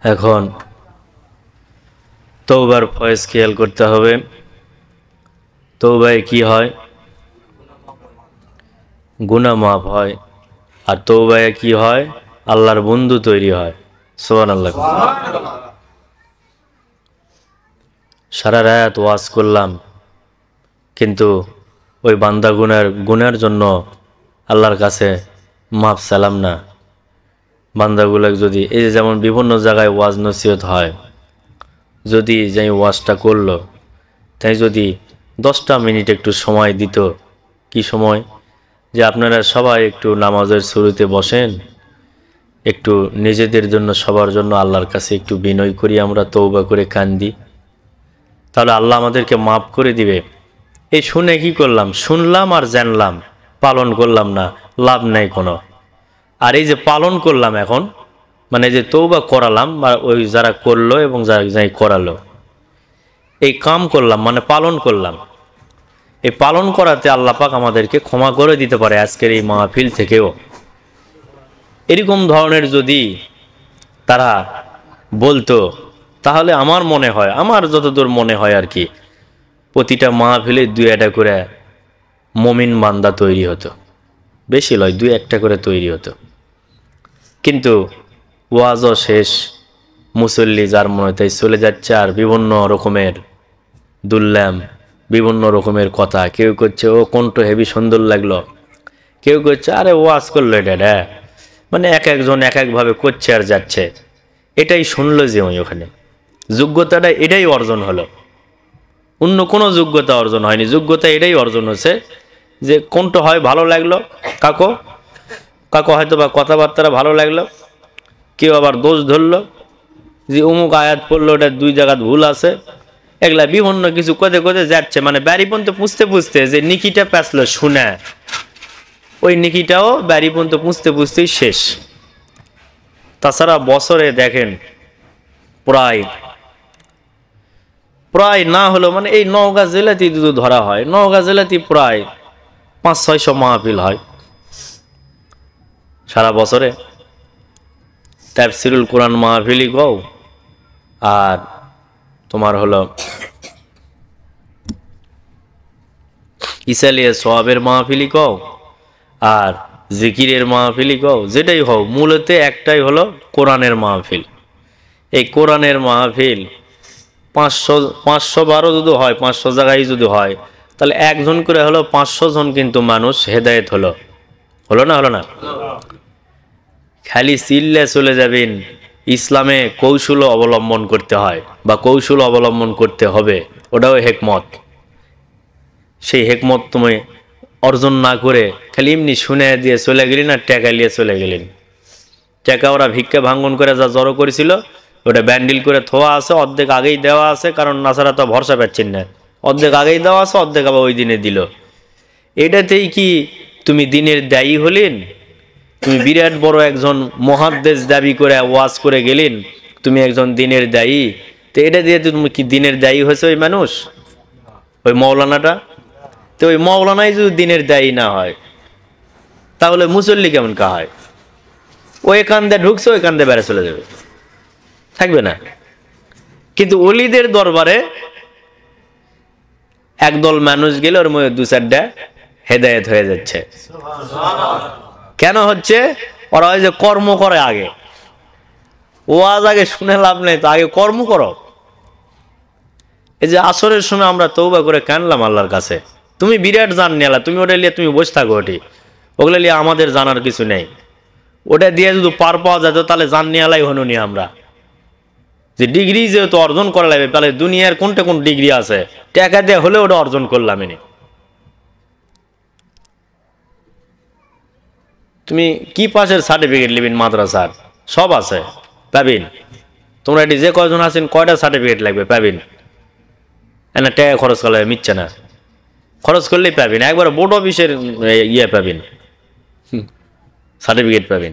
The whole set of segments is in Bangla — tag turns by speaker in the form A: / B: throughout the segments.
A: এখন তওবার ফয়েজ খেয়াল করতে হবে। তওবায় কি হয়? গুনাহ মাফ হয়। আর তওবায় কি হয়? আল্লাহর বন্ধু তৈরি হয়। সুবহানাল্লাহ। সারা রাত ওয়াজ করলাম, কিন্তু ওই বান্দা গুনার জন্য আল্লাহর কাছে মাফ চাইলাম না। বান্দাগুলো যদি এই যেমন বিভিন্ন জায়গায় ওয়াজ নসিহত হয়, যদি যাই ওয়াজটা করলো, তাই যদি 10টা মিনিট একটু সময় দিত, কি সময়, যে আপনারা সবাই একটু নামাজের শুরুতে বসেন, একটু নিজেদের জন্য সবার জন্য আল্লাহর কাছে একটু বিনয় করি, আমরা তওবা করে কান্দি, তাহলে আল্লাহ আমাদেরকে মাফ করে দিবে। এই শুনে কি করলাম? শুনলাম আর জানলাম, পালন করলাম না, লাভ নাই কোনো। আর এই যে পালন করলাম এখন, মানে যে তওবা করালাম, বা ওই যারা করলো এবং যারা করালো, এই কাম করলাম মানে পালন করলাম। এই পালন করাতে আল্লাহ পাক আমাদেরকে ক্ষমা করে দিতে পারে আজকের এই মাহফিল থেকেও। এরকম ধরনের যদি তারা বলতো, তাহলে আমার মনে হয়, আমার যতদূর মনে হয় আর কি, প্রতিটা মাহফিলে 2-1টা করে মুমিন বান্দা তৈরি হতো। বেশি নয়, 2-1টা করে তৈরি হতো। কিন্তু ওয়াজও শেষ, মুসল্লি যার মনে তাই চলে যাচ্ছে, আর বিভিন্ন রকমের দুল্লাম, বিভিন্ন রকমের কথা। কেউ করছে ও কণ্ঠ হেভি সুন্দর লাগলো, কেউ করছে আরে ওয়াজ করলো এটা, মানে এক একজন এক একভাবে করছে আর যাচ্ছে। এটাই শুনলো যে ওখানে যোগ্যতাটা এটাই অর্জন হলো, অন্য কোনো যোগ্যতা অর্জন হয়নি। যোগ্যতা এটাই অর্জন হচ্ছে যে কণ্ঠ হয় ভালো লাগলো, কাকো হয়তো বা কথাবার্তা ভালো লাগলো, কেউ আবার দোষ ধরলো যে অমুক আয়াত পড়লো, ওটা 2 জায়গায় ভুল আছে, এগুলা বিভিন্ন কিছু কোদে যাচ্ছে। মানে বাড়ি পর্যন্ত পুষতে যে নিকিটা পেঁচলো শুনে, ওই নিকিটাও বাড়ি পর্যন্ত পুষতেই শেষ। তাছাড়া বছরে দেখেন প্রায় না হলো, মানে এই নওগাঁ জেলাতেই যদি ধরা হয়, নওগাঁ জেলাতেই প্রায় 500-600 মাহফিল হয় সারা বছরে। তাফসীরুল কোরআন মাহফিলই কও, আর তোমার হলো ইসালিয়া সোয়াবের মাহফিলই কও, আর জিকিরের মাহফিলই কও, যেটাই হোক, মূলত একটাই হলো কোরআনের মাহফিল। এই কোরআনের মাহফিল 500-512 যদি হয়, 500 জায়গায় যদি হয়, তাহলে একজন করে হলো 500 জন কিন্তু মানুষ হেদায়েত হলো না? খালি চিল্লে চলে যাবেন। ইসলামে কৌশল অবলম্বন করতে হয় বা কৌশল অবলম্বন করতে হবে, ওটাও হেকমত। সেই হেকমত তুমি অর্জন না করে খালি এমনি শুনে দিয়ে চলে গেলেন আর টাকা নিয়ে চলে গেলেন। টাকা ওরা ভিক্ষা ভাঙ্গন করে যা জড়ো করেছিল, ওটা ব্যান্ডিল করে থোয়া আছে, অর্ধেক আগেই দেওয়া আছে, কারণ নাসারা তো ভরসা পাচ্ছেন না, অর্ধেক আগেই দেওয়া আছে, অর্ধেক আবার ওই দিনে দিল। এটাতেই কি তুমি দিনের দায়ী হলেন? তুমি বিরাট বড় একজন মুহাদ্দিস দাবি করে ওয়াজ করে গেলেন, তুমি একজন দিনের দায়ী। তো এটা দিয়ে তুমি কি দিনের দায়ী হয়েছে ওই মানুষ, ওই মৌলানাটা? তো ওই মৌলানাই যদি দিনের দায়ী না হয়, তাহলে মুসল্লি কেমন কা হয়? ওই কান্দে ঢুকছে, ওই কান্দে বেড়ে চলে যাবে, থাকবে না। কিন্তু ওলিদের দরবারে একদল মানুষ গেলে ওর মধ্যে 2-4টা হেদায়েত হয়ে যাচ্ছে। কেন হচ্ছে? ওরা ওই যে কর্ম করে আগে, ওয়াজ আগে শুনে লাভ নেই, তো আগে কর্ম করো। এই যে আসরের সময় আমরা তওবা করে কানলাম আল্লাহর কাছে, তুমি বিরাট জান নিলা, তুমি ওটা নিয়ে তুমি বসে থাকো, ওগুলো নিয়ে আমাদের জানার কিছু নেই। ওটা দিয়ে যদি পার পাওয়া যেত, তাহলে জান নিয়ালাই হনুনি আমরা, যে ডিগ্রি যেহেতু অর্জন করা লাগবে, তাহলে দুনিয়ার কোন ডিগ্রি আছে, টাকা দিয়ে হলে ওটা অর্জন করলাম। তুমি কি পাশের সার্টিফিকেট নেবেন? মাদ্রাসার সব আছে, পাবেন। তোমরা এটি যে কয়জন আছেন, কয়টা সার্টিফিকেট লাগবে পাবেন। না টাকা খরচ করলে মিচ্ছে না, খরচ করলেই পাবেন। একবার বোর্ড অফিসের ইয়ে পাবেন, সার্টিফিকেট পাবেন।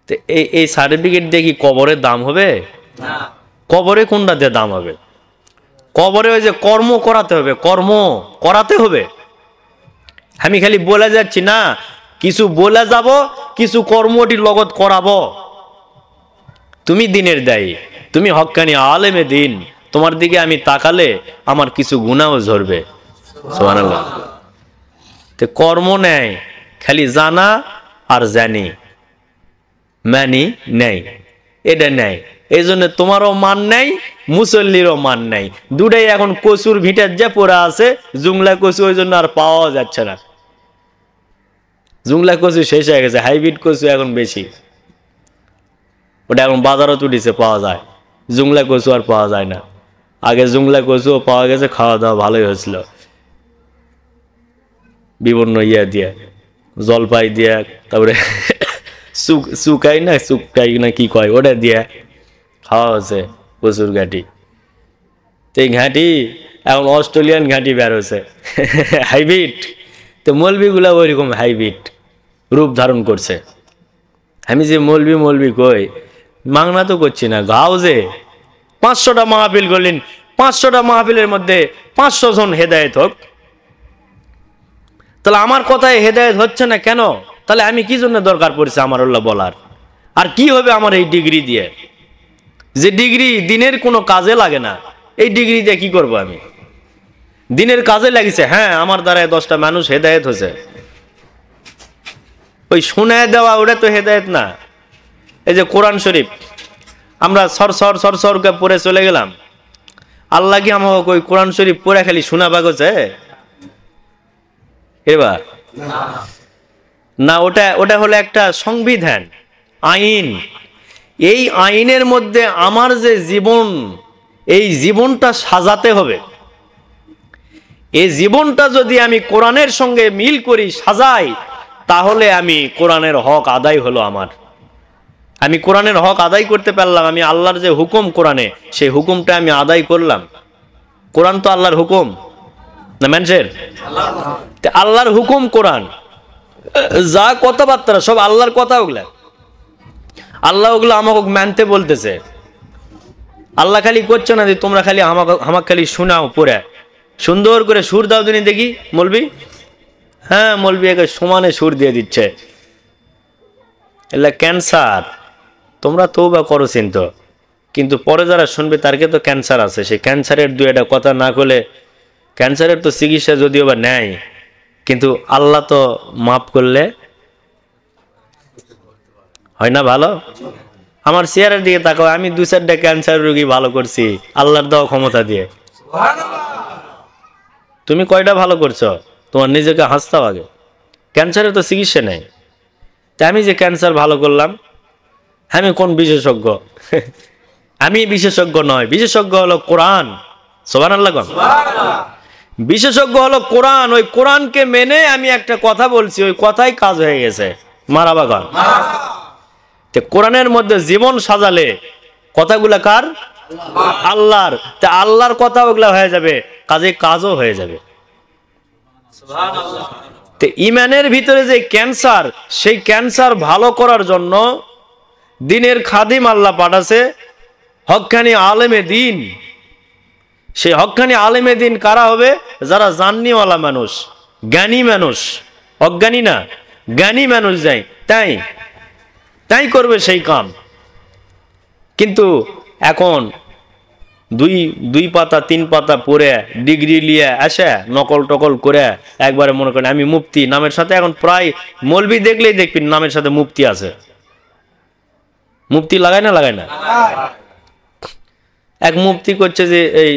A: তো এই সার্টিফিকেট দিয়ে কি কবরের দাম হবে? কবরে কোনটা দিয়ে দাম হবে? কবরে ওই যে কর্ম করাতে হবে, কর্ম করাতে হবে। আমি খালি বলে যাচ্ছি না, কিছু বলে যাব, কিছু কর্মটি লগত করাবো। তুমি দিনের দায়ী, তুমি হক্কানি আলেমে দিন, তোমার দিকে আমি তাকালে আমার কিছু গুনাহও ঝরবে। সুবহানাল্লাহ। তো কর্ম নেয় খালি জানা আর জানি, মানি নেই, এটা নেই। এই জন্য তোমারও মান নেই, মুসল্লিরও মান নেই, দুটাই এখন কচুর ভিটার যে পড়া আছে, জুংলা কচু, ওই জন্য আর পাওয়া যাচ্ছে না। জুংলা কচু শেষ হয়ে গেছে, হাইব্রিড কচু এখন বেশি, ওটা এখন বাজারও তুলিছে, পাওয়া যায়। জুংলা কচু আর পাওয়া যায় না। আগে জুংলা কচুও পাওয়া গেছে, খাওয়া দাওয়া ভালোই হয়েছিল, বিভিন্ন ইয়া দিয়ে, জলপাই দিয়ে, তারপরে সুকাই না, সুকাই না কি কয়, ওটা দিয়ে খাওয়া হচ্ছে কচুর ঘাটি। তো এই ঘাটি এখন অস্ট্রেলিয়ান ঘাটি বের হয়েছে, হাইব্রিড। তো মলবিগুলা ওইরকম হাইব্রিড রূপ ধারণ করছে। আমি যে মলবি কই, মাংনা তো করছি না, গাও যে 500টা মাহফিল করলেন, 500টা মাহফিলের মধ্যে 500 জন হেদায়েত হোক, তাহলে আমার কথায় হেদায়েত হচ্ছে না কেন? তাহলে আমি কি জন্য দরকার পড়ছে আমার আল্লাহ বলার? আর কি হবে আমার এই ডিগ্রি দিয়ে, যে ডিগ্রি দিনের কোনো কাজে লাগে না? এই ডিগ্রি দিয়ে কি করব আমি? দিনের কাজে লাগিছে, হ্যাঁ, আমার দ্বারা 10টা মানুষ হেদায়েত হয়েছে, ওই শোনায় দেওয়া ওটা তো হেদায়েত না। এই যে কোরআন শরীফ আমরা সর পড়ে চলে গেলাম, আল্লাহ কি আমাকে ওই কোরআন শরীফ পড়ে খালি শোনা বাগছে এবার না? ওটা হলো একটা সংবিধান, আইন। এই আইনের মধ্যে আমার যে জীবন, এই জীবনটা সাজাতে হবে। এই জীবনটা যদি আমি কোরআনের সঙ্গে মিল করি, সাজাই, তাহলে আমি কোরআনের হক আদায় হলো আমার। আমি কোরআনের হক আদায় করতে পারলাম, আমি আল্লাহর যে হুকুম কোরআনে, সেই হুকুমটা আমি আদায় করলাম। কোরআন তো আল্লাহর হুকুম না মানুষের? আল্লাহর হুকুম কোরআন, যা কথাবার্তা সব আল্লাহর কথা, ওগুলা আল্লাহ ওগুলো আমাকে মানতে বলতেছে। আল্লাহ খালি করছে না যে তোমরা খালি আমাকে খালি শোনাও, পড়ে সুন্দর করে সুর দাও দিনে দেখি মলবি। হ্যাঁ, মলবি একে সমানে সুর দিয়ে দিচ্ছে। এলা ক্যান্সার, তোমরা তওবা করো চিন্তা, কিন্তু পরে যারা শুনবে তারকে তো ক্যান্সার আছে, সেই ক্যান্সারের দু একটা কথা না করলে, ক্যান্সারের তো চিকিৎসা যদিও বা নেয়, কিন্তু আল্লাহ তো মাফ করলে হয় না ভালো? আমার চেয়ারের দিকে তাকাও, আমি 2-4টা ক্যান্সার রোগী ভালো করছি আল্লাহর দেওয়া ক্ষমতা দিয়ে। তুমি কয়টা ভালো করছো? তোমার নিজেকে হাসতাও আগে। ক্যান্সারের তো চিকিৎসা নেই, তা আমি যে ক্যান্সার ভালো করলাম, আমি কোন বিশেষজ্ঞ? আমি বিশেষজ্ঞ নয়, বিশেষজ্ঞ হলো কোরআন। সুবহানাল্লাহ। বিশেষজ্ঞ হলো কোরআন। ওই কোরআনকে মেনে আমি একটা কথা বলছি, ওই কথাই কাজ হয়ে গেছে। মারাবা গান। তো কোরআনের মধ্যে জীবন সাজালে কথাগুলা কার? আল্লাহর। তা আল্লাহর কথা ওগুলা হয়ে যাবে, কাজে কাজও হয়ে যাবে। তো ইমানের ভিতরে যে ক্যান্সার, সেই ক্যান্সার ভালো করার জন্য দিনের খাদিম আল্লাহ পাঠাছে, হক্কানি আলেমে দিন। সেই হক্কানি আলেমে দিন কারা হবে? যারা জাননিওয়ালা মানুষ, জ্ঞানী মানুষ, অজ্ঞানী না, জ্ঞানী মানুষ যায়, তাই করবে সেই কাম। কিন্তু এখন দুই পাতা 3 পাতা পড়ে ডিগ্রি নিয়ে আসে, নকল টকল করে একবারে মনে করেন আমি মুফতি, নামের সাথে এখন প্রায় মৌলবি দেখলেই দেখবেন নামের সাথে মুফতি আছে। মুফতি লাগায় না? এক মুফতি করছে যে এই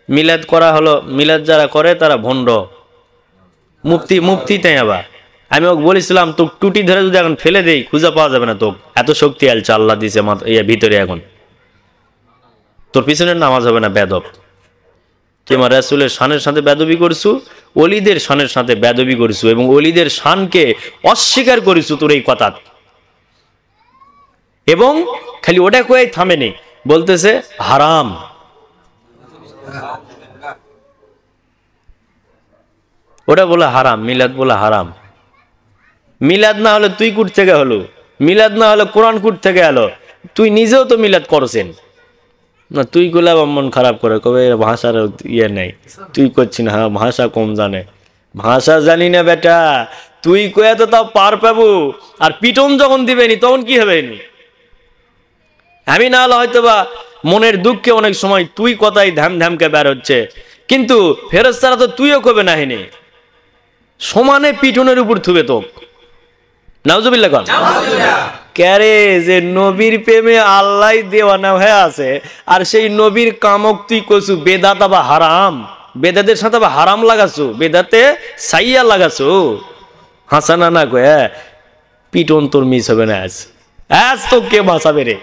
A: মিলাদ করা হলো, মিলাদ যারা করে তারা ভণ্ড। মুফতি তাই। আবার আমি ওকে বলেছিলাম, তো টুটি ধরে যদি এখন ফেলে দেই খুঁজে পাওয়া যাবে না, তো এত শক্তি আলছে আল্লাহ দিছে ভিতরে, এখন তোর পিছনের নামাজ হবে না, বেদব। তুই আমার রাসূলের শানের সাথে বেদবি করছু, ওলিদের শানের সাথে বেদবি করছু, এবং ওলিদের শানকে অস্বীকার করিছু তোর এই কথা। এবং খালি ওটা কয়েই থামেনি, বলতেছে হারাম। ওটা বলে হারাম, মিলাদ বলে হারাম। মিলাদ না হলে তুই কুট থেকে হলো, মিলাদ না হলে কোরআন কুট থেকে এলো। তুই নিজেও তো মিলাদ করছেন না, তুই গুলা মন খারাপ করে কবে ভাষার ইয়ে নেই, তুই করছি না, হ্যাঁ ভাষা কম জানে। ভাষা জানি না বেটা, তুই কয়ে তো তাও পার পাবো, আর পিটন যখন দিবেনি তখন কি হবে? আমি না হলে হয়তো বা মনের দুঃখে অনেক সময় তুই কথাই ধ্যাম ধ্যামকে বের হচ্ছে, কিন্তু ফেরেশতারা তো তুইও কবে নাহিনি, সমানে পিঠনের উপর থুবে তো। নাউজুবিল্লাহ কন। ক্যারে যে নবীর প্রেমে আল্লাহ দেওয়ানা হয়ে আছে, আর সেই নবীর কামক তুই কছু বেদাত বা হারাম, বেদাতের সাথে বা হারাম লাগাছো, বেদাতে সাইয়া লাগাছো। হাসানা না কয়ে পিটন তোর মিস হবে না। আজ তো কে বাঁচাবে রে,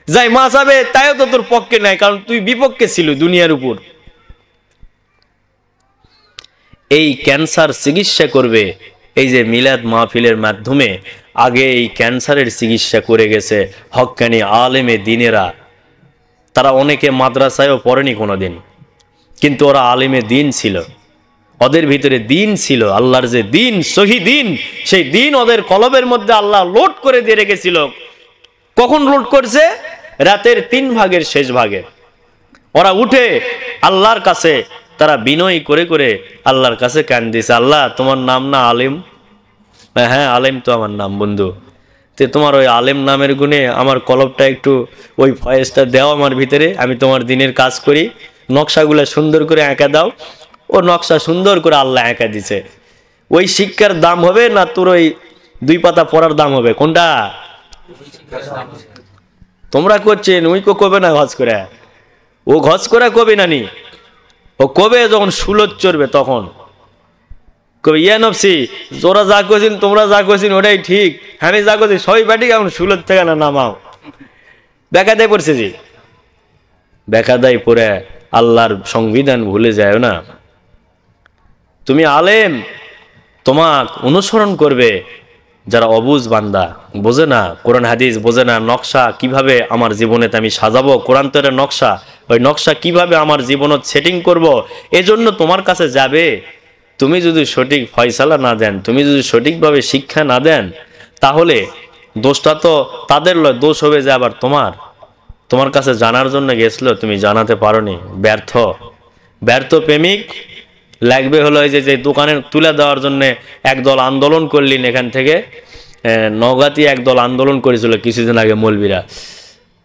A: যাই বাঁচাবে তাইও তো তোর পক্ষে নাই, কারণ তুই বিপক্ষে ছিল দুনিয়ার উপর। এই ক্যান্সার চিকিৎসা করবে এই যে মিলাদ মাহফিলের মাধ্যমে, আগে এই ক্যান্সারের চিকিৎসা করে গেছে হক্কানি আলেমে দিনেরা। তারা অনেকে মাদ্রাসায়ও পড়েনি কোনোদিন, কিন্তু ওরা আলেমে দিন ছিল, ওদের ভিতরে দিন ছিল, আল্লাহর যে দিন, সহি দিন, সেই দিন ওদের কলবের মধ্যে আল্লাহ লোড করে দিয়ে রেখেছিল। কখন লোড করছে? রাতের 3 ভাগের শেষ ভাগে ওরা উঠে আল্লাহর কাছে তারা বিনয় করে করে আল্লাহর কাছে কান দিয়েছে, আল্লাহ তোমার নাম না আলেম? হ্যাঁ আলেম তো আমার নাম বন্ধু, তে তোমার ওই আলেম নামের গুণে আমার কলবটা একটু ওই ফয়েজটা দাও আমার ভিতরে, আমি তোমার দিনের কাজ করি, নকশাগুলো সুন্দর করে এঁকা দাও। ও নকশা সুন্দর করে আল্লাহ এঁকা দিছে। ওই শিক্ষার দাম হবে না তোর ওই 2 পাতা পড়ার দাম হবে? কোনটা? তোমরা করছেন, ওই কবে না ঘজ করে, ও ঘজ করে কবে নানি, ও কবে যখন সুলত চড়বে তখন কবে ইয়া নফসি, তোরা যা করছেন তোমরা যা করছেন ওটাই ঠিক, আমি যা করছি সবই ব্যাটিক, এখন সুলত থেকে না নামাও। বেকাদায় পড়ছে যে, বেকাদায় পড়ে আল্লাহর সংবিধান ভুলে যায় না। তুমি আলেম, তোমাক অনুসরণ করবে যারা অবুঝ বান্দা, বোঝে না কোরআন হাদিস, বোঝে না নকশা কিভাবে আমার জীবনেতে আমি সাজাবো, কোরআন তো এর নকশা, ওই নকশা কিভাবে আমার জীবনত সেটিং করব, এজন্য তোমার কাছে যাবে। তুমি যদি সঠিক ফয়সালা না দেন, তুমি যদি সঠিকভাবে শিক্ষা না দেন, তাহলে দোষটা তো তাদের লয়, দোষ হবে যে আবার তোমার কাছে জানার জন্য গেছিল, তুমি জানাতে পারোনি, ব্যর্থ। ব্যর্থ প্রেমিক লাগবে হলো এই যে দোকানে তুলে দেওয়ার জন্য একদল আন্দোলন করলেন, এখান থেকে নওগাঁতে একদল আন্দোলন করেছিল কিছুদিন আগে মৌলবীরা,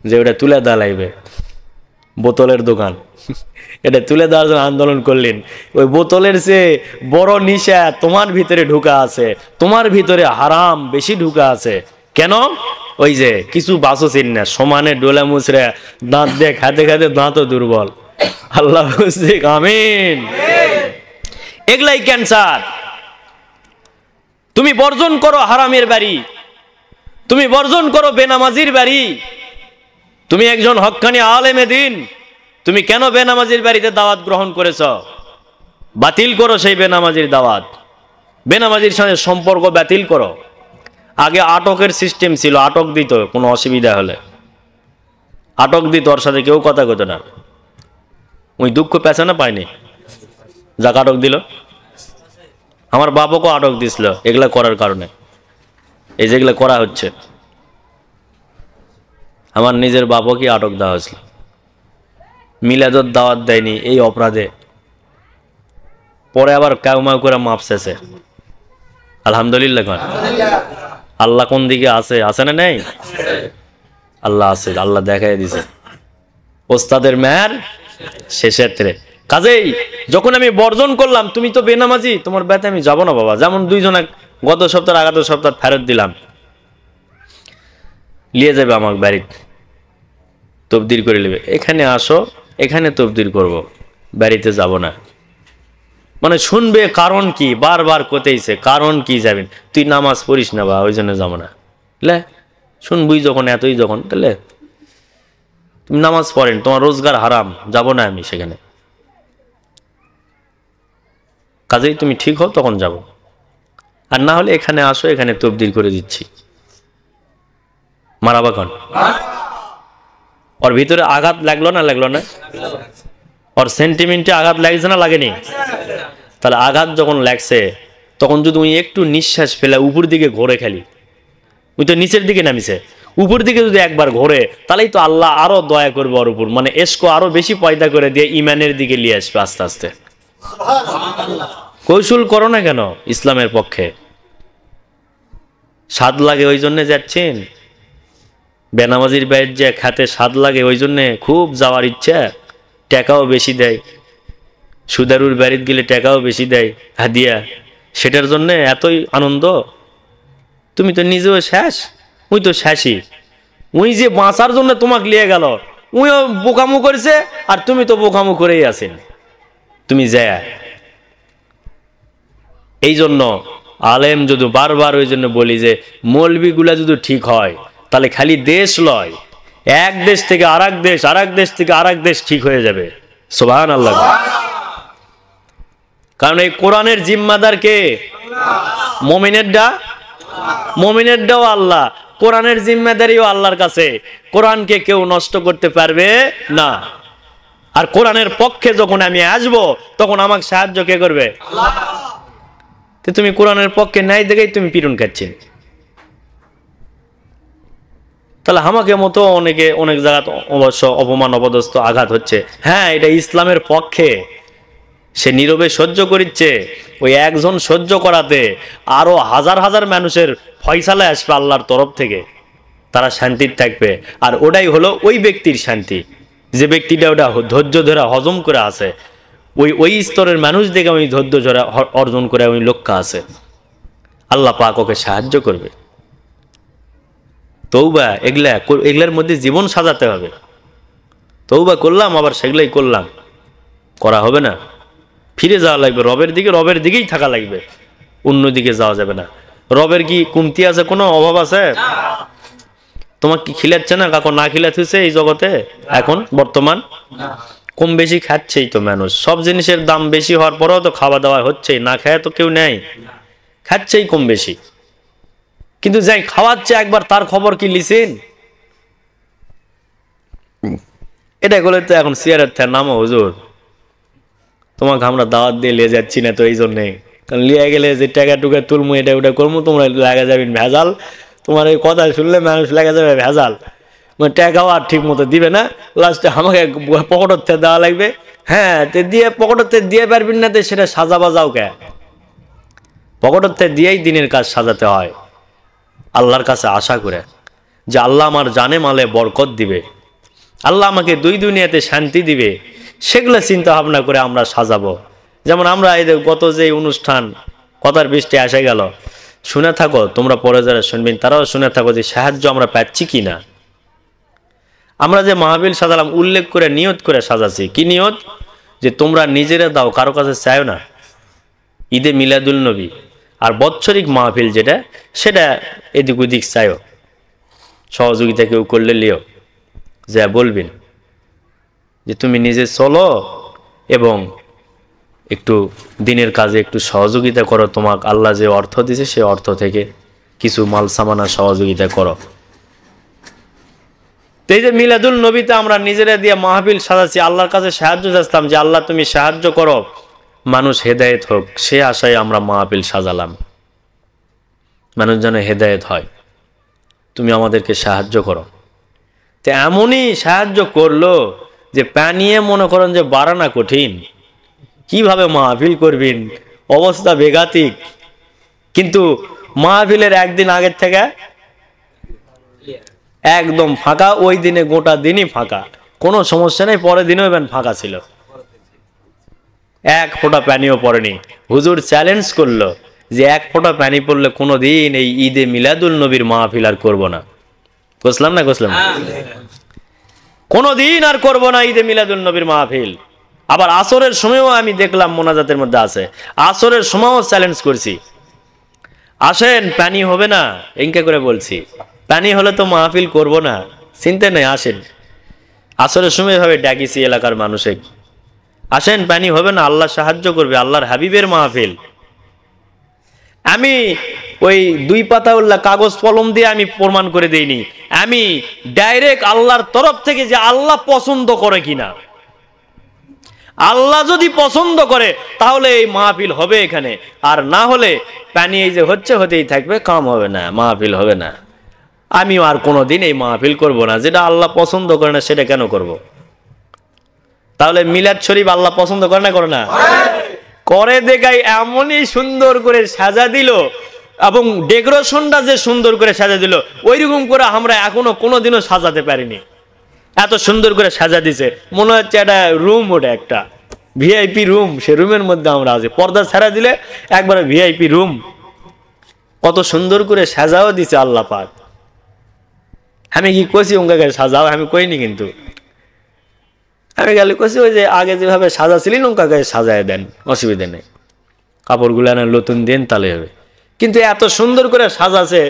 A: যে ওটা তুলে দেওয়া লাগবে, বোতলের দোকান এটা তুলে দেওয়ার জন্য আন্দোলন করলেন। ওই বোতলের যে বড় নিশা তোমার ভিতরে ঢুকা আছে, তোমার ভিতরে হারাম বেশি ঢুকা আছে। কেন? ওই যে কিছু বাঁচোছিন না, সমানে ডোলা মুচড়ে দাঁত দিয়ে খাতে খাতে দাঁতও দুর্বল। আল্লাহ আমিন। এগুলাই ক্যান্সার। তুমি বর্জন করো হারামের বাড়ি, তুমি বর্জন করো বেনামাজির বাড়ি। তুমি একজন হক্কানি আলেমে দিন, তুমি কেন বেনামাজির বাড়িতে দাওয়াত গ্রহণ করেছ? বাতিল করো সেই বেনামাজির দাওয়াত, বেনামাজির সাথে সম্পর্ক বাতিল করো। আগে আটকের সিস্টেম ছিল, আটক দিত, কোনো অসুবিধা হলে আটক দিত, ওর সাথে কেউ কথা কত না, ওই দুঃখ পেছানো পায়নি, যাক আটক দিল। আমার বাবাকেও আটক দিছিল এগুলা করার কারণে, এই যেগুলো করা হচ্ছে। আমার নিজের বাবাকে আটক দেওয়া হয়েছিল, মিলাদত দাওয়াত দেয়নি এই অপরাধে। পরে আবার কাউমাউ করে মাপ চেয়েছে, আলহামদুলিল্লাহ। আল্লাহ কোন দিকে আছে? আছে না নেই? আল্লাহ আছে, আল্লাহ দেখাই দিছে। ওস্তাদের মেয়ার শেষের কাজেই যখন আমি বর্জন করলাম, তুমি তো বেনামাজি, তোমার ব্যথা আমি যাবো না বাবা। যেমন 2 জন গত সপ্তাহ আগাত সপ্তাহ ফেরত দিলাম, নিয়ে যাবে আমার বাড়িতে, তবদির করে নেবে, এখানে আসো, এখানে তবদির করব, বাড়িতে যাব না। মানে শুনবে কারণ কি, বারবার কোতেইছে কারণ কি যাবেন, তুই নামাজ পড়িস না বা ওই জন্য যাবো না। লে শুনবই যখন এতই যখন, তাহলে তুমি নামাজ পড়েন, তোমার রোজগার হারাম, যাব না আমি সেখানে। কাজেই তুমি ঠিক হও তখন যাব, আর না হলে এখানে আসো, এখানে তবদির করে দিচ্ছি। মারাবা কন। ওর ভিতরে আঘাত লাগলো না? লাগলো না? ওর সেন্টিমেন্টে আঘাত লাগছে না? লাগেনি? তাহলে আঘাত যখন লাগছে, তখন যদি উনি একটু নিঃশ্বাস ফেলে উপর দিকে ঘোরে খেলি, উনি তো নিচের দিকে নামিছে, উপর দিকে যদি একবার ঘোরে, তাহলেই তো আল্লাহ আরো দয়া করবে ওর উপর, মানে এসকো আরো বেশি পয়দা করে দিয়ে ইমানের দিকে নিয়ে আসবে আস্তে আস্তে। কৌশল করো না কেন ইসলামের পক্ষে? স্বাদ লাগে ওই জন্য যাচ্ছেন, বেনামাজির বাইর যে খাতে স্বাদ লাগে, ওই জন্যে খুব যাওয়ার ইচ্ছা, টাকাও বেশি দেয়। সুদারুর বাড়িতে গেলে টাকাও বেশি দেয় হাদিয়া, সেটার জন্য এতই আনন্দ। তুমি তো নিজেও শেষ, ওই তো শেষই। ওই যে বাঁচার জন্য তোমাকে লিয়ে গেল, ওইও বোকামো করেছে, আর তুমি তো বোকামো করেই আছেন তুমি যায়। এই জন্য আলেম যদি বারবার ওই জন্য বলি যে মৌলবিগুলা যদি ঠিক হয় তাহলে খালি দেশ লয়, এক দেশ থেকে আরেক দেশ, আরেক দেশ থেকে আরেক দেশ ঠিক হয়ে যাবে। সুবহানাল্লাহ। কারণ এই কোরআনের জিম্মাদার কে? মুমিনেরটাও আল্লাহ, কোরআনের জিম্মাদারিও আল্লাহর কাছে। কোরআনকে কেউ নষ্ট করতে পারবে না। আর কোরআনের পক্ষে যখন আমি আসব তখন আমাকে সাহায্য কে করবে? আল্লাহ। তুমি কোরআনের পক্ষে নাই দেখেই তুমি পীড়ন খাচ্ছেন, তাহলে আমাকে মতো অনেকে অনেক জায়গা অবশ্য অপমান অপদস্থ আঘাত হচ্ছে। হ্যাঁ, এটা ইসলামের পক্ষে, সে নীরবে সহ্য করিচ্ছে। ওই একজন সহ্য করাতে আরো হাজার হাজার মানুষের ফয়সালা আসবে আল্লাহর তরফ থেকে, তারা শান্তির থাকবে। আর ওটাই হলো ওই ব্যক্তির শান্তি, যে ব্যক্তিটা ওটা ধৈর্য ধরে হজম করে আছে। ওই স্তরের মানুষ দেখে ওই ধৈর্য ধরে অর্জন করে ওই লক্ষ্য আছে, আল্লাহ পাক ওকে সাহায্য করবে। তৌবা এগুলার মধ্যে জীবন সাজাতে হবে। তৌবা করলাম আবার সেগুলাই করলাম, করা হবে না। ফিরে যাওয়া লাগবে রবের দিকে, রবের দিকেই থাকা লাগবে, অন্যদিকে যাওয়া যাবে না। রবের কি কমতি আছে? কোনো অভাব আছে? তোমার কি খিলাচ্ছে না? কাকু না খিলাচ্ছে এই জগতে এখন বর্তমান? কম বেশি খাচ্ছেই তো মানুষ, সব জিনিসের দাম বেশি হওয়ার পরেও তো খাওয়া দাওয়া হচ্ছেই, না খায় তো কেউ নেই, খাচ্ছেই কম বেশি। কিন্তু যাই খাওয়াচ্ছে একবার তার খবর কি লিছেন? এটা বলে তো এখন চেয়ারের থেকে নামো হুজুর, তোমাকে আমরা দাওয়াত দিয়ে লিয়ে যাচ্ছি না তো এই জন্যে, কারণ লিয়ে গেলে যে টাকা টুকা তুলমু এটা ওটা করবো, তোমরা লাগা যাবেন ভেজাল। তোমার এই কথা শুনলে মানুষ লাগা যাবে ভেজাল, মানে টাকাও আর ঠিক মতো দিবে না, লাস্টে আমাকে পকেটের থেকে দেওয়া লাগবে। হ্যাঁ, তে দিয়ে পকেটের থেকে দিয়ে পারবেন না, তো সেটা সাজা বাজাও কে? পকেটের থেকে দিয়েই দিনের কাজ সাজাতে হয়, আল্লাহর কাছে আশা করে যে আল্লাহ আমার জানে মালে বরকত দিবে, আল্লাহ আমাকে দুই দুনিয়াতে শান্তি দিবে, সেগুলো চিন্তা ভাবনা করে আমরা সাজাবো। যেমন আমরা এই গত যে অনুষ্ঠান কথার বৃষ্টি আসে গেল, শুনে থাকো তোমরা, পরে যারা শুনবেন তারাও শুনে থাকো যে সাহায্য আমরা পাচ্ছি কি না। আমরা যে মাহফিল সাজালাম উল্লেখ করে নিয়ত করে সাজাছি, কি নিয়ত? যে তোমরা নিজেরা দাও, কারো কাছে চাইও না। ঈদে মিলাদুল নবী আর বৎসরিক মাহফিল যেটা, সেটা এদিক ওদিক চাইও, সহযোগিতা কেউ করলে লিও, যা বলবেন যে তুমি নিজে চলো এবং একটু দিনের কাজে একটু সহযোগিতা করো, তোমাকে আল্লাহ যে অর্থ দিয়েছে সে অর্থ থেকে কিছু মাল সামানা সহযোগিতা করো। তো এই যে মিলাদুল নবীতে আমরা নিজেরা দিয়ে মাহফিল সাজাচ্ছি, আল্লাহর কাছে সাহায্য চাচ্ছিলাম যে আল্লাহ তুমি সাহায্য করো, মানুষ হেদায়েত হোক, সে আশায় আমরা মাহফিল সাজালাম। মানুষ যেন হেদায়েত হয়, তুমি আমাদেরকে সাহায্য করো। তো এমনই সাহায্য করলো যে পানিয়ে মনে করেন যে বাড়ানা কঠিন, কিভাবে মাহফিল করবেন, অবস্থা বেগাতিক। কিন্তু মাহফিলের একদিন আগের থেকে একদম ফাঁকা, ওই দিনে গোটা দিনই ফাঁকা, কোনো সমস্যা নেই। পরের দিনও ফাঁকা ছিল, এক ফোঁটা পানিও পড়েনি। হুজুর চ্যালেঞ্জ করলো যে এক ফোঁটা পানি পড়লে কোনোদিন এই ঈদে মিলাদুল নবীর মাহফিল আর করবো না। বুঝলাম না? বুঝলাম না, কোনোদিন আর করবো না ঈদে মিলাদুল নবীর মাহফিল। আবার আসরের সময়ও আমি দেখলাম মোনাজাতের মধ্যে আছে, আসরের সময়ও চ্যালেঞ্জ করছি, আসেন পানি হবে না, এনকে করে বলছি, পানি হলে তো মাহফিল করব না, চিন্তা নেই, আসেন। আসরের সময় ভাবে ডাকিছি এলাকার মানুষে, আসেন পানি হবে না, আল্লাহ সাহায্য করবে, আল্লাহর হাবিবের মাহফিল। আমি ওই দুই পাতা উল্লাহ কাগজ কলম দিয়ে আমি প্রমাণ করে দেইনি, আমি ডাইরেক্ট আল্লাহর তরফ থেকে যে আল্লাহ পছন্দ করে কিনা, আল্লাহ যদি পছন্দ করে তাহলে এই মাহফিল হবে এখানে, আর না হলে পানি এই যে হচ্ছে হতেই থাকবে, কাম হবে না, মাহফিল হবে না। আমিও আর কোনোদিন এই মাহফিল করব না, যেটা আল্লাহ পছন্দ করে না সেটা কেন করব? তাহলে মিলাদ শরীফ আল্লাহ পছন্দ করে না? করে না? করে দেখাই, এমনই সুন্দর করে সাজা দিল, এবং ডেকোরেশনটা যে সুন্দর করে সাজা দিল, ওইরকম করে আমরা এখনো কোনোদিনও সাজাতে পারিনি। এত সুন্দর করে সাজা দিছে, মনে হচ্ছে একটা রুম, ওটা একটা ভিআইপি রুম। সে রুমের মধ্যে আমরা আছি, পর্দা ছাড়া দিলে একবারে ভিআইপি রুম। কত সুন্দর করে সাজাও দিছে আল্লাহ পাক। আমি কি কইছি ওঙ্কাকে সাজাও? আমি কইনি, কিন্তু আমি গেলে কইছি ওই যে আগে যেভাবে সাজা ছিলেন ওঙ্কাকে সাজায় দেন, অসুবিধা নেই, কাপড়গুলো নতুন দেন তাহলে হবে। কিন্তু এত সুন্দর করে সাজাছে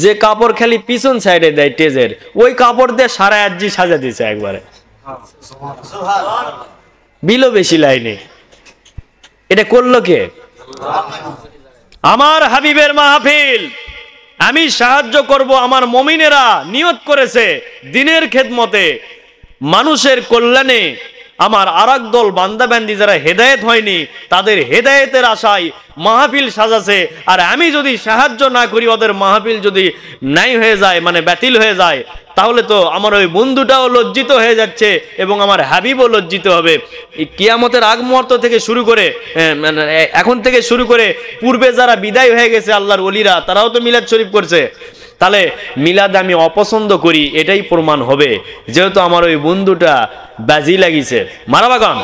A: যে কাপড় খালি পিছন সাইডে দেয় টেজের, ওই কাপড় দিয়ে সারা আজি সাজা দিছে একবারে, বিলও বেশি লাইনে। এটা করলো কে? আমার হাবিবের মাহফিল, আমি সাহায্য করব। আমার মুমিনেরা নিয়ত করেছে দ্বীনের খেদমতে, মানুষের কল্যাণে। আমার আরেক দল বান্দা বান্দি যারা হেদায়েত হয়নি তাদের হেদায়েতের আশায় মাহফিল সাজাছে। আর আমি যদি সাহায্য না করি, ওদের মাহফিল যদি নাই হয়ে যায়, মানে বাতিল হয়ে যায়, তাহলে তো আমার ওই বন্ধুটাও লজ্জিত হয়ে যাচ্ছে এবং আমার হাবিবও লজ্জিত হবে। এই কিয়ামতের আগ মুহূর্ত থেকে শুরু করে, এখন থেকে শুরু করে পূর্বে যারা বিদায় হয়ে গেছে আল্লাহর ওলিরা, তারাও তো মিলাদ শরীফ করছে। তাহলে মিলাদ আমি অপছন্দ করি, এটাই প্রমাণ হবে যেহেতু আমার ওই বন্ধুটা বাজি লাগিছে। মারাবাগান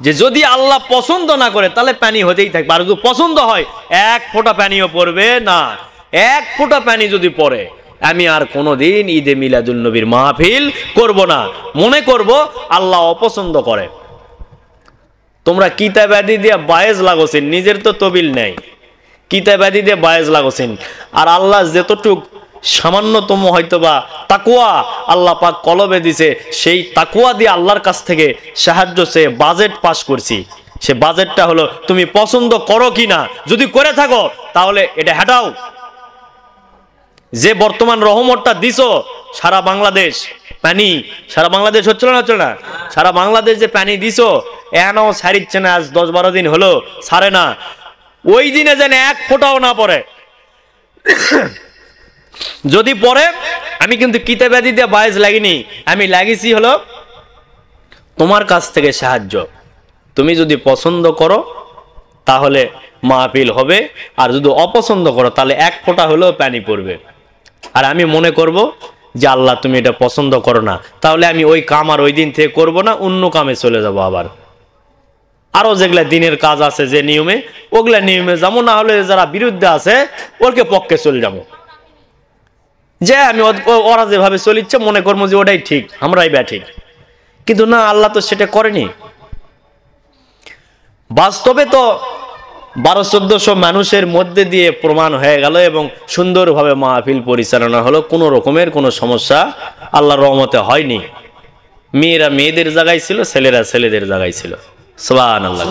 A: যে যদি আল্লাহ পছন্দ না করে তাহলে পানি হতেই থাকবে, আর যদি পছন্দ হয় এক ফোঁটা পানিও পড়বে না। এক ফোঁটা পানি যদি পড়ে, আমি আর কোনোদিন ঈদে মিলাদুল নবীর মাহফিল করব না। মনে করব আল্লাহ অপছন্দ করে। তোমরা কিতাবাদি দিয়ে বায়েজ লাগছেন, নিজের তো তবিল নেই, কিতাবাদি দিয়ে বায়েজ লাগছেন। আর আল্লাহ যেতটুক সামান্যতম হয়তোবা তাকওয়া আল্লাহ পাক কলবে দিছে, সেই তাকওয়া দিয়ে আল্লাহর কাছ থেকে সাহায্য চেয়ে বাজেট পাস করছি। সে বাজেটটা হলো তুমি পছন্দ করো কিনা, যদি করে থাকো তাহলে এটা হাঁটাও। যে বর্তমান রহমতটা দিছো সারা বাংলাদেশ, পানি সারা বাংলাদেশ হচ্ছিল না, হচ্ছিল না, সারা বাংলাদেশ যে পানি দিছো, এখনো ছাড়িচ্ছে না। আজ 10-12 দিন হলো ছাড়ে না। ওই দিনে যেন এক ফোঁটাও না পড়ে। যদি পড়ে, আমি কিন্তু কিতাবাদি দিয়ে বায়েজ লাগিনি, আমি লাগিয়েছি হলো তোমার কাছ থেকে সাহায্য। তুমি যদি পছন্দ করো তাহলে মাহফিল হবে, আর যদি অপছন্দ করো তাহলে এক ফোঁটা হলেও পানি পড়বে। আর আমি মনে করব যে আল্লাহ তুমি এটা পছন্দ করো না, তাহলে আমি ওই কাম আর ওই দিন থেকে করব না, অন্য কামে চলে যাব। আবার আরো যেগুলা দিনের কাজ আছে যে নিয়মে, ওগুলা নিয়মে যাবো, না হলে যারা বিরুদ্ধে আছে ওরকে পক্ষে চলে যাবো। যে আমি ওরা যেভাবে চলিচ্ছে মনে করবো যে ওটাই ঠিক, আমরাই ঠিক। কিন্তু না, আল্লাহ তো সেটা করেনি। বাস্তবে তো 1200-1400 মানুষের মধ্যে দিয়ে প্রমাণ হয়ে গেল এবং সুন্দরভাবে মাহফিল পরিচালনা হলো, কোনো রকমের কোনো সমস্যা আল্লাহর রহমতে হয়নি। মেয়েরা মেয়েদের জায়গায় ছিল, ছেলেরা ছেলেদের জায়গায় ছিল। সুবহানাল্লাহ।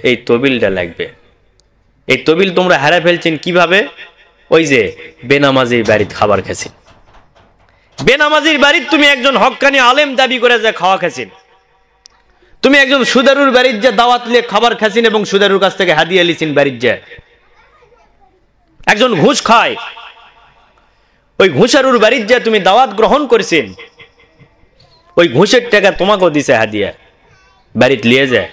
A: এই তবিলটা লাগবে। এই তবিল তোমরা হারা ফেলছেন কিভাবে? ওই যে বেনামাজির বাড়িতে খাবার খেয়েছেন, বেনামাজির বাড়িতে তুমি একজন হক্কানি আলেম দাবি করে যে খাওয়া খেয়েছেন, তুমি একজন সুদারুর বাড়ির যে দাওয়াত নিয়ে খাবার খাচ্ছেন এবং সুদারুর কাছ থেকে হাদিয়া লিছেন বাড়ির যে একজন ঘুষ খায়, ওই ঘুষারুর বাড়ির যে তুমি দাওয়াত গ্রহণ করেছেন, ওই ঘুষের টাকা তোমাকেও দিছে হাদিয়া, বাড়িতে নিয়ে যায়।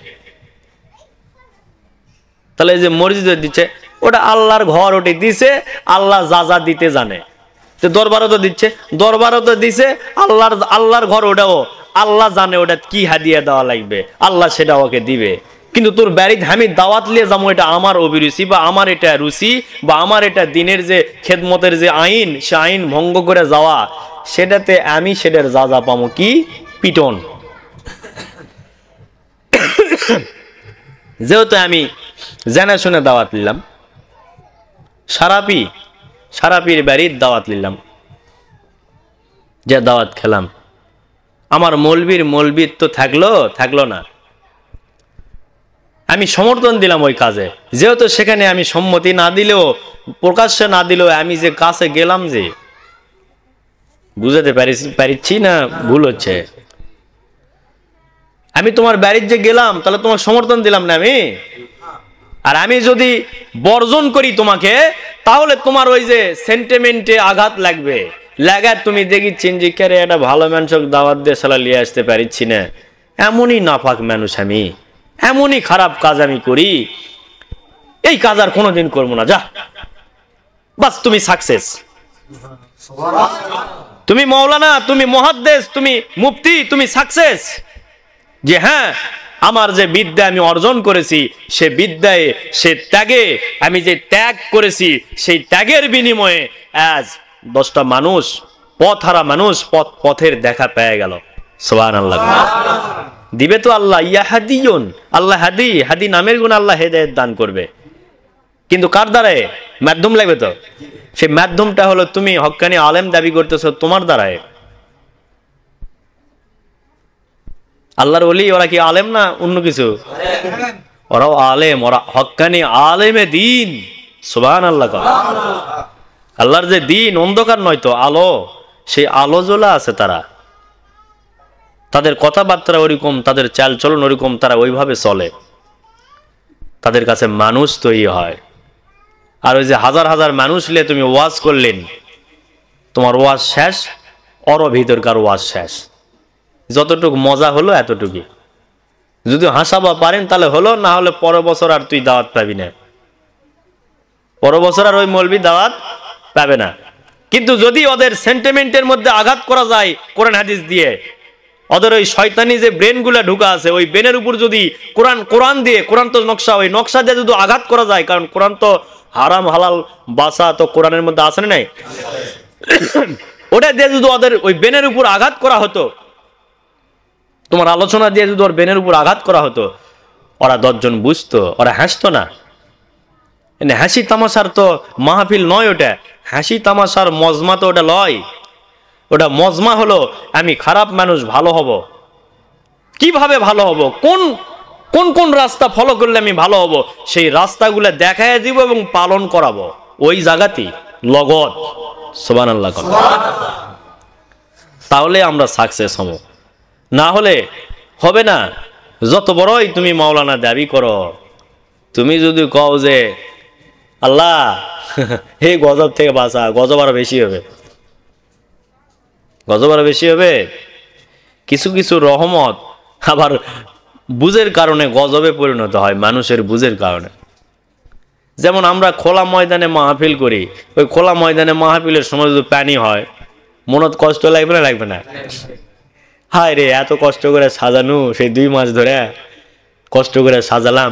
A: তাহলে যে মসজিদে দিচ্ছে, ওটা আল্লাহর ঘর, ওটি দিছে আল্লাহ, যা যা দিতে জানে। তো দরবারও তো দিচ্ছে, দরবারও তো দিছে আল্লাহর ঘর, ওটাও আল্লাহ জানে ওটা কি হাদিয়া দেওয়া লাগবে, আল্লাহ সেটা ওকে দিবে। কিন্তু তোর বাড়িতে আমি দাওয়াত নিয়ে যাবো, এটা আমার অভিরুচি বা আমার এটা রুচি বা আমার এটা দিনের যে খেদমতের যে আইন, সে আইন ভঙ্গ করে যাওয়া, সেটাতে আমি সেটার যা যা পাবো কি? পিটন। যেহেতু আমি জানা শুনে দাওয়াত নিলাম, সারাপির বাড়ির দাওয়াত নিলাম, যে দাওয়াত খেলাম, আমার মৌলবীর তো থাকলো না, আমি সমর্থন দিলাম ওই কাজে। যেহেতু সেখানে আমি সম্মতি না দিলেও, প্রকাশ্যে না দিলেও, আমি যে কাছে গেলাম, যে বুঝাতে পারছি না ভুল হচ্ছে, আমি তোমার বাড়ির যে গেলাম, তাহলে তোমার সমর্থন দিলাম না আমি। আর আমি যদি বর্জন করি তোমাকে, তাহলে তোমার ওই যে সেন্টিমেন্টে আঘাত লাগবে, লাগার তুমি দেখিচ্ছেন যে কেরে একটা ভালো মানুষক দাওয়াত দিয়ে সালা লিয়ে আসতে পারছি না, এমনই নাপাক মানুষ আমি, এমনই খারাপ কাজ আমি করি, এই কাজ আর কোনোদিন করবো না, যা বাস তুমি সাকসেস, তুমি মৌলানা, তুমি মুহাদ্দিস, তুমি মুফতি, তুমি সাকসেস। যে হ্যাঁ, আমার যে বিদ্যা আমি অর্জন করেছি, সে বিদ্যায়, সে ত্যাগে, আমি যে ত্যাগ করেছি, সেই ত্যাগের বিনিময়ে আজ 10টা মানুষ, পথহারা মানুষ পথের দেখা পেয়ে গেল। সুবহানাল্লাহ। দিবে তো আল্লাহ, ইয়াহাদিয়ুন, আল্লাহ হাদি, হাদি নামের গুণ আল্লাহ হেদায়েত দান করবে, কিন্তু কার দ্বারায়? মাধ্যম লাগবে তো। সেই মাধ্যমটা হলো তুমি হক্কানি আলেম দাবি করতেছো তোমার দ্বারায়। আল্লাহর ওলি ওরা কি আলেম না অন্য কিছু? ওরাও আলেম, ওরা হক্কানি আলেমে দিন। সুবহানাল্লাহ। আল্লাহর যে দিন অন্ধকার নয় তো, আলো, সেই আলো জ্বলা আছে তারা। তাদের কথাবার্তা ওরকম, তাদের চালচলন ওরকম, তারা ওইভাবে চলে, তাদের কাছে মানুষ তৈরি হয়। আর ওই যে হাজার হাজার মানুষ নিয়ে তুমি ওয়াজ করলেন, তোমার ওয়াজ শেষ, ওর ভিতরকার ওয়াজ শেষ। যতটুকু মজা হলো এতটুকুই, যদি হাসাবা পারেন তাহলে হলো, না হলে পরের বছর আর তুই দাওয়াত পাবি না, পরের বছর আর ওই মৌলবি দাওয়াত পাবে না। কিন্তু যদি ওদের সেন্টিমেন্টের মধ্যে আঘাত করা যায় কোরআন হাদিস দিয়ে, ওদের ওই শয়তানি যে ব্রেন গুলা ঢুকা আছে, ওই ব্রেনের উপর যদি কোরআন দিয়ে, কোরআন তো নকশা, ওই নকশা দিয়ে যদি আঘাত করা যায়, কারণ কোরআন তো হারাম হালাল বাসা তো কোরআনের মধ্যে আছে না নাই, ওটা দিয়ে যদি ওদের ওই ব্রেনের উপর আঘাত করা হতো, তোমার আলোচনা দিয়ে যদি ওর ব্রেনের উপর আঘাত করা হতো, ওরা 10 জন বুঝতো, ওরা হাসতো না। হাসি তামাশার তো মাহফিল নয় ওটা, হাসি তামাশার মজমা তো ওটা লয়। ওটা মজমা হলো আমি খারাপ মানুষ ভালো হব, কিভাবে ভালো হব, কোন কোন কোন রাস্তা ফলো করলে আমি ভালো হব, সেই রাস্তাগুলো দেখায় দিব এবং পালন করাবো ওই জায়গাতেই লগত। সুবহানাল্লাহ। তাহলে আমরা সাকসেস হব, না হলে হবে না। যত বড়ই তুমি মাওলানা দাবি করো, তুমি যদি কও যে আল্লাহ হে গজব থেকে বাঁচা, গজব আরো বেশি হবে, গজব আরো বেশি হবে। কিছু কিছু রহমত আবার বুঝের কারণে গজবে পরিণত হয়, মানুষের বুঝের কারণে। যেমন আমরা খোলা ময়দানে মাহফিল করি, ওই খোলা ময়দানে মাহফিলের সময় যদি পানি হয়, মনত কষ্ট লাগবে না? লাগবে না? হায় রে, এত কষ্ট করে সাজানো, সেই 2 মাস ধরে কষ্ট করে সাজালাম,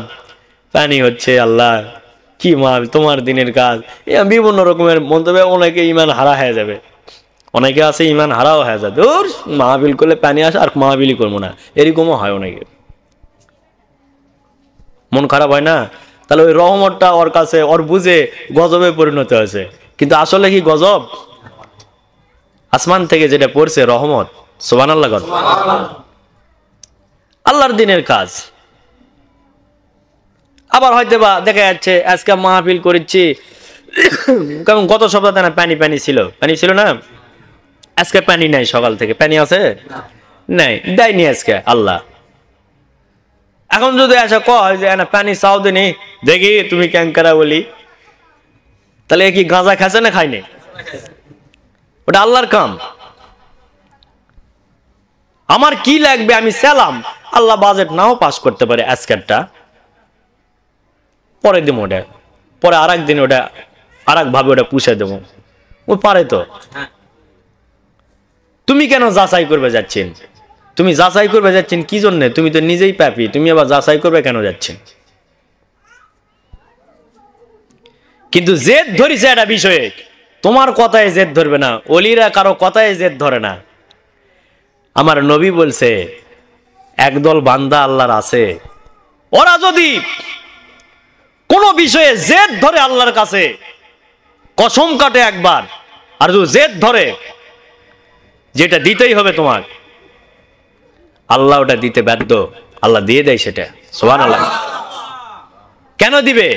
A: পানি হচ্ছে, আল্লাহ কি মাল তোমার দিনের কাজ। বিভিন্ন রকমের মন্তব্য, অনেকে ইমান হারা হয়ে যাবে, অনেকে আছে ইমান হারাও হয়ে যায়, ধুর মাহফিল করলে পানি আসে আর মাহফিলই করবো না, এরকমও হয় অনেকে। মন খারাপ হয় না? তাহলে ওই রহমতটা ওর কাছে, ওর বুঝে গজবে পরিণত হয়েছে, কিন্তু আসলে কি গজব? আসমান থেকে যেটা পড়ছে রহমত। সুবহানাল্লাহ। আল্লাহর দিনের কাজ। আবার হয়তো বা দেখা যাচ্ছে আজকে মাহফিল করেছি, কারণ গত সপ্তাহে না পানি ছিল না, আজকে পানি নাই, সকাল থেকে পানি আছে নাই, দেয়নি আজকে আল্লাহ। এখন যদি আসা কয় যে না পানি চাও দিনি, দেখি তুমি ক্যাঙ্কারা বলি, তাহলে কি গাঁজা খাচ্ছে না খায়নি? ওটা আল্লাহর কাম। আমার কি লাগবে আমি চালাম, আল্লাহ বাজেট নাও পাস করতে পারে আজকেরটা, পরে দেবো ওটা, পরে আর একদিন ওটা আর একভাবে ওটা পুষে দেবো, ও পারে তো। তুমি কেন যাচাই করবে যাচ্ছেন? তুমি যাচাই করবে যাচ্ছেন কি জন্য? তুমি তো নিজেই পাপী, তুমি আবার যাচাই করবে কেন যাচ্ছেন? কিন্তু জেদ ধরিছে একটা বিষয়ে, তোমার কথায় জেদ ধরবে না, ওলিরা কারো কথায় জেদ ধরে না। আমার নবী বলছে একদল বান্দা আল্লাহর আছে, ওরা যদি কোন বিষয়ে জেদ ধরে আল্লাহর কাছে, কসম কাটে একবার, আর যদি জেদ ধরে যেটা দিতেই হবে তোমার, আল্লাহ ওটা দিতে বাধ্য, আল্লাহ দিয়ে দেয় সেটা। সুবহানাল্লাহ। কেন দিবে?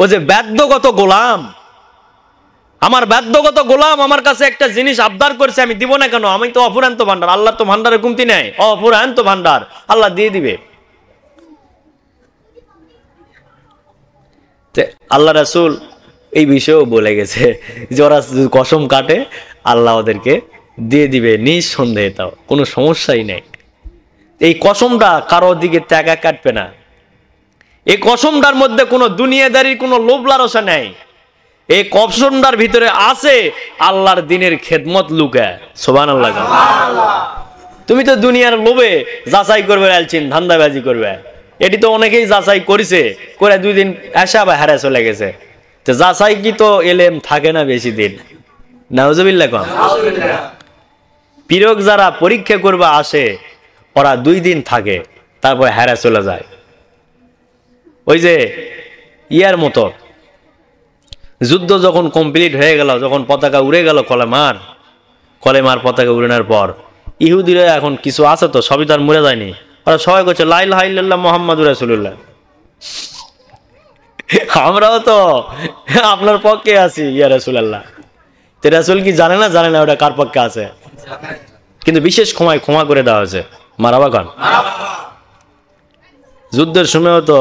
A: ও যে বাধ্যগত গোলাম, আমার বাধ্যগত গোলাম আমার কাছে একটা জিনিস আবদার করছে, আমি দিব না কেন? আমি তো অফুরান্ত ভান্ডার, আল্লাহ তো ভান্ডারে কমতি নাই, অফুরান্ত ভান্ডার, আল্লাহ দিয়ে দিবে। আল্লাহ রাসূল এই বিষয়েও বলে গেছে যে ওরা কসম কাটে আল্লাহ ওদেরকে দিয়ে দিবে নিঃসন্দেহে, তাও কোনো সমস্যাই নেই। এই কসমটা কারোর দিকে টাকা কাটবে না, এই কসমটার মধ্যে কোনো দুনিয়াদারির কোনো লোভ লালসা নেই। এই কসমটার ভিতরে আছে আল্লাহর দিনের খেদমত লুকায়। সুবহানাল্লাহ। তুমি তো দুনিয়ার লোভে যাচাই করবে আলছিন, ধান্দাবাজি করবে। এটি তো অনেকেই যাচাই করেছে, করে 2 দিন আসা বা হারা চলে গেছে। তো যাচাই কি তো এলেম থাকে না বেশি দিন। নাউজুবিল্লাহ। কম পীরক যারা পরীক্ষা করবে আসে, ওরা 2 দিন থাকে, তারপর হারা চলে যায়। ওই যে ইয়ার মতো, যুদ্ধ যখন কমপ্লিট হয়ে গেল, যখন পতাকা উড়ে গেল কলেমার পতাকা উড়ানোর পর, ইহুদিরা এখন কিছু আছে তো, সবই তার মরে যায়নি, ওরা সবাই করছে লা ইলাহা ইল্লাল্লাহ মুহাম্মাদুর রাসূলুল্লাহ। আমরাও তো আপনার পক্ষে আছি ইয়া রাসূলুল্লাহ। তো রাসূল কি জানে না ওটা কার পক্ষে আছে? কিন্তু বিশেষ ক্ষমা করে দেওয়া হয়েছে। মারাবা খান। যুদ্ধের সময়ও তো